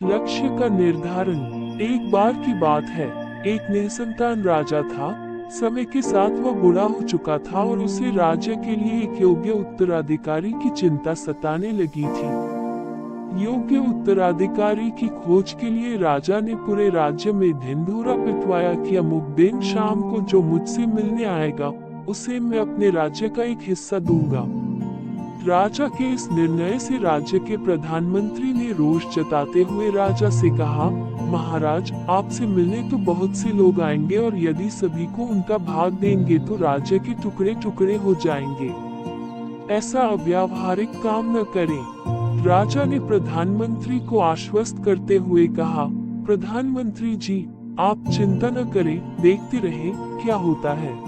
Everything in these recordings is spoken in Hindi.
लक्ष्य का निर्धारण। एक बार की बात है, एक निसंतान राजा था। समय के साथ वह बूढ़ा हो चुका था और उसे राज्य के लिए एक योग्य उत्तराधिकारी की चिंता सताने लगी थी। योग्य उत्तराधिकारी की खोज के लिए राजा ने पूरे राज्य में ढिंढोरा पिटवाया कि अमुक दिन शाम को जो मुझसे मिलने आएगा, उसे मैं अपने राज्य का एक हिस्सा दूंगा। राजा के इस निर्णय से राज्य के प्रधानमंत्री ने रोष जताते हुए राजा से कहा, महाराज, आपसे मिलने तो बहुत से लोग आएंगे और यदि सभी को उनका भाग देंगे तो राज्य के टुकड़े टुकड़े हो जाएंगे। ऐसा अव्यावहारिक काम न करें। राजा ने प्रधानमंत्री को आश्वस्त करते हुए कहा, प्रधानमंत्री जी, आप चिंता न करें, देखते रहें क्या होता है।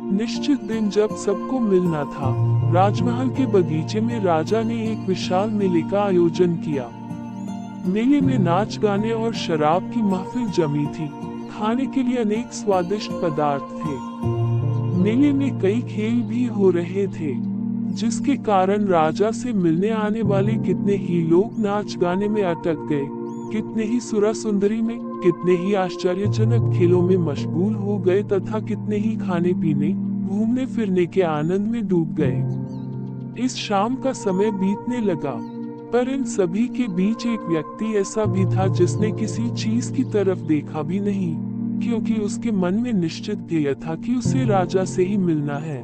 निश्चित दिन जब सबको मिलना था, राजमहल के बगीचे में राजा ने एक विशाल मेले का आयोजन किया। मेले में नाच गाने और शराब की महफिल जमी थी। खाने के लिए अनेक स्वादिष्ट पदार्थ थे। मेले में कई खेल भी हो रहे थे, जिसके कारण राजा से मिलने आने वाले कितने ही लोग नाच गाने में अटक गए, कितने ही सुरा सुंदरी में, कितने ही आश्चर्यजनक खेलों में मशगूल हो गए तथा कितने ही खाने पीने, घूमने फिरने के आनंद में डूब गए। इस शाम का समय बीतने लगा, पर इन सभी के बीच एक व्यक्ति ऐसा भी था जिसने किसी चीज की तरफ देखा भी नहीं, क्योंकि उसके मन में निश्चित ध्येय था कि उसे राजा से ही मिलना है।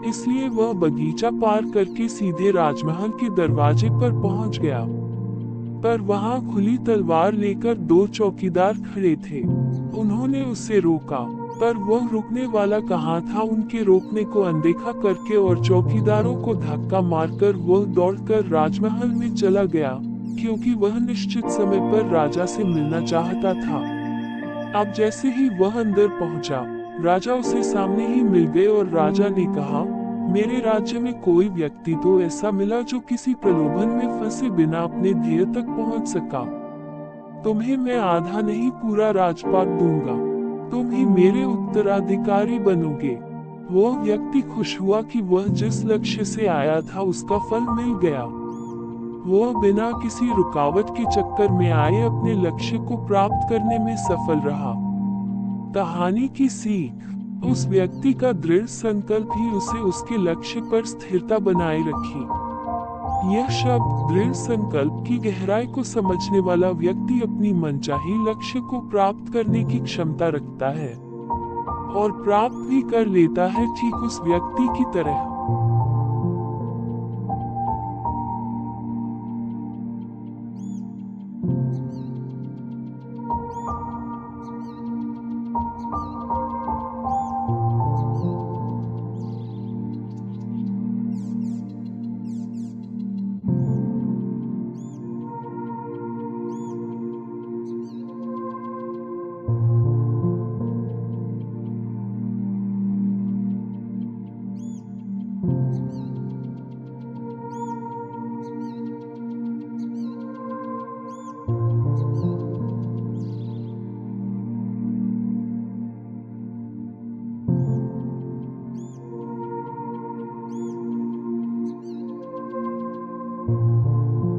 इसलिए वह बगीचा पार करके सीधे राजमहल के दरवाजे पर पहुंच गया। पर वहां खुली तलवार लेकर दो चौकीदार खड़े थे। उन्होंने उसे रोका, पर वह रुकने वाला कहाँ था। उनके रोकने को अनदेखा करके और चौकीदारों को धक्का मारकर वह दौड़कर राजमहल में चला गया, क्योंकि वह निश्चित समय पर राजा से मिलना चाहता था। अब जैसे ही वह अंदर पहुंचा, राजा उसे सामने ही मिल गए और राजा ने कहा, मेरे राज्य में कोई व्यक्ति तो ऐसा मिला जो किसी प्रलोभन में फंसे बिना अपने ध्येय तक पहुंच सका। तुम्हें मैं आधा नहीं पूरा राजपाट दूंगा, तुम ही मेरे उत्तराधिकारी बनोगे। वह व्यक्ति खुश हुआ कि वह जिस लक्ष्य से आया था उसका फल मिल गया। वह बिना किसी रुकावट के चक्कर में आए अपने लक्ष्य को प्राप्त करने में सफल रहा। कहानी की सीख, उस व्यक्ति का दृढ़ संकल्प ही उसे उसके लक्ष्य पर स्थिरता बनाए रखी। यह शब्द दृढ़ संकल्प की गहराई को समझने वाला व्यक्ति अपनी मनचाही लक्ष्य को प्राप्त करने की क्षमता रखता है और प्राप्त भी कर लेता है, ठीक उस व्यक्ति की तरह।